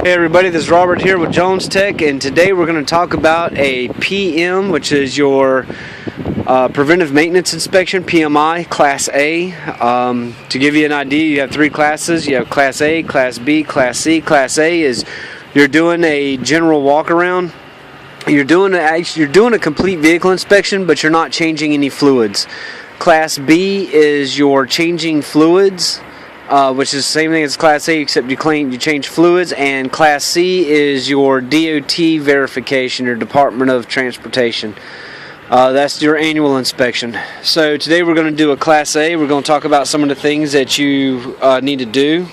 Hey everybody, this is Robert here with Jones Tech, and today we're going to talk about a PM, which is your Preventive Maintenance Inspection, PMI, Class A. To give you an idea, you have three classes. You have Class A, Class B, Class C. Class A is you're doing a general walk around. You're doing a complete vehicle inspection, but you're not changing any fluids. Class B is your changing fluids, which is the same thing as Class A, except you change fluids. And Class C is your DOT verification, your Department of Transportation. That's your annual inspection. So today we're going to do a Class A. We're going to talk about some of the things that you need to do.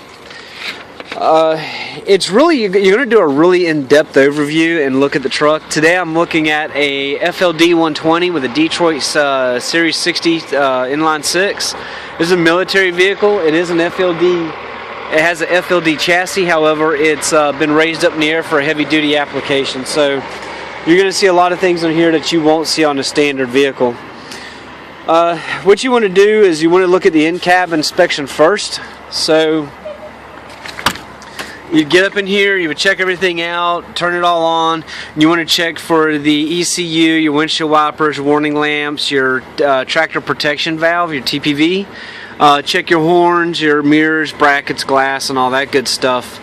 You're going to do a really in-depth overview and look at the truck. Today I'm looking at a FLD 120 with a Detroit Series 60 inline 6. This is a military vehicle. It is an FLD. It has an FLD chassis. However, it's been raised up in the air for a heavy-duty application. So you're going to see a lot of things on here that you won't see on a standard vehicle. What you want to do is you want to look at the in-cab inspection first. So you get up in here, you would check everything out, turn it all on. You want to check for the ECU, your windshield wipers, warning lamps, your tractor protection valve, your TPV. Check your horns, your mirrors, brackets, glass, and all that good stuff.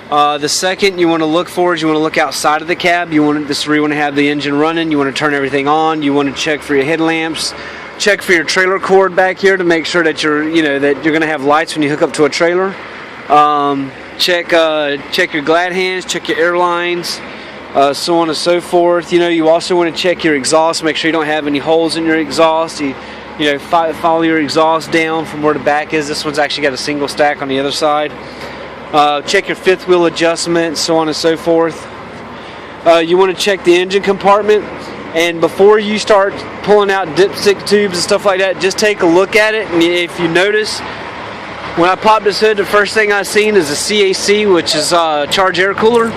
The second you want to look for is you want to look outside of the cab. This is where you want to have the engine running. You want to turn everything on. You want to check for your headlamps. Check for your trailer cord back here to make sure that you're going to have lights when you hook up to a trailer. Check your glad hands, check your air lines, so on and so forth. You also want to check your exhaust, make sure you don't have any holes in your exhaust. Follow your exhaust down from where the back is. This one's actually got a single stack on the other side. Check your fifth wheel adjustment, so on and so forth. You want to check the engine compartment, and before you start pulling out dipstick tubes and stuff like that, just take a look at it. And if you notice, when I popped this hood, the first thing I seen is a CAC, which is charge air cooler.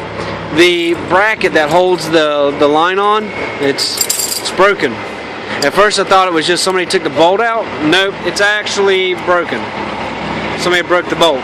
The bracket that holds the line on, it's broken. At first I thought it was just somebody took the bolt out. Nope, it's actually broken. Somebody broke the bolt.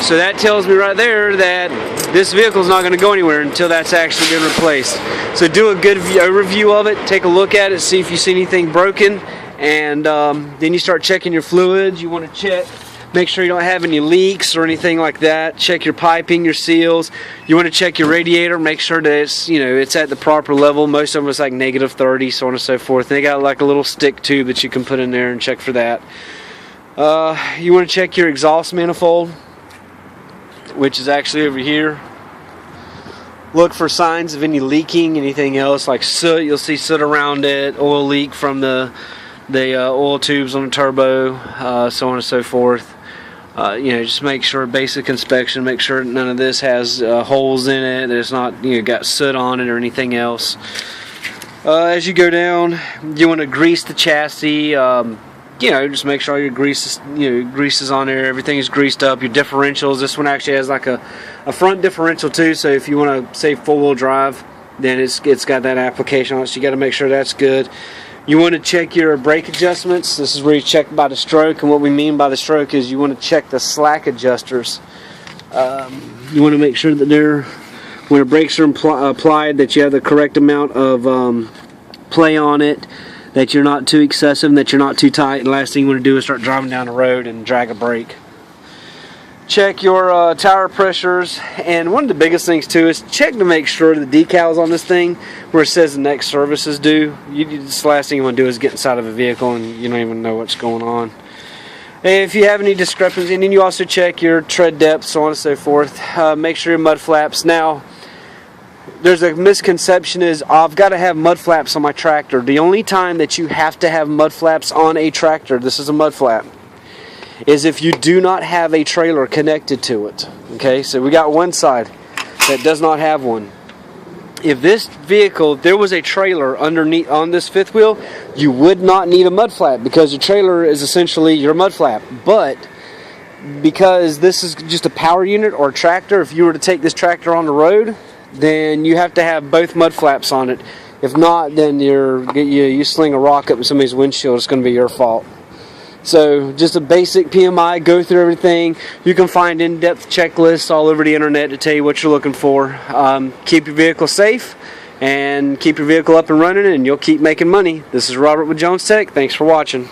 So that tells me right there that this vehicle is not going to go anywhere until that's actually been replaced. So do a good overview of it, take a look at it, see if you see anything broken, and then you start checking your fluids. You want to make sure you don't have any leaks or anything like that. Check your piping, your seals. You want to check your radiator, make sure that it's at the proper level. Most of them is like -30, so on and so forth. They got like a little stick tube that you can put in there and check for that. You want to check your exhaust manifold, which is actually over here. Look for signs of any leaking, anything else like soot. You'll see soot around it, oil leak from the oil tubes on the turbo, so on and so forth. Just make sure, basic inspection, make sure none of this has holes in it, that it's not got soot on it or anything else. As you go down, you want to grease the chassis. Just make sure all your grease is on there, everything is greased up. Your differentials, this one actually has like a front differential too, so if you want to say four-wheel drive, then it's got that application on it, so you got to make sure that's good. You want to check your brake adjustments. This is where you check by the stroke, and what we mean by the stroke is you want to check the slack adjusters. You want to make sure that when the brakes are applied, that you have the correct amount of play on it, that you're not too excessive, and that you're not too tight. And the last thing you want to do is start driving down the road and drag a brake. Check your tire pressures, and one of the biggest things too is check to make sure the decals on this thing where it says the next service is due. This last thing you want to do is get inside of a vehicle and you don't even know what's going on. And if you have any discrepancy, and then you also check your tread depth, so on and so forth. Make sure your mud flaps. Now, there's a misconception is I've got to have mud flaps on my tractor. The only time that you have to have mud flaps on a tractor, this is a mud flap, is if you do not have a trailer connected to it. Okay, so we got one side that does not have one. If this vehicle, if there was a trailer underneath on this fifth wheel, you would not need a mud flap because your trailer is essentially your mud flap. But because this is just a power unit or a tractor, if you were to take this tractor on the road, then you have to have both mud flaps on it. If not, then you sling a rock up in somebody's windshield, it's going to be your fault. So just a basic PMI, go through everything. You can find in-depth checklists all over the internet to tell you what you're looking for. Keep your vehicle safe and keep your vehicle up and running, and you'll keep making money. This is Robert with Jones Tech. Thanks for watching.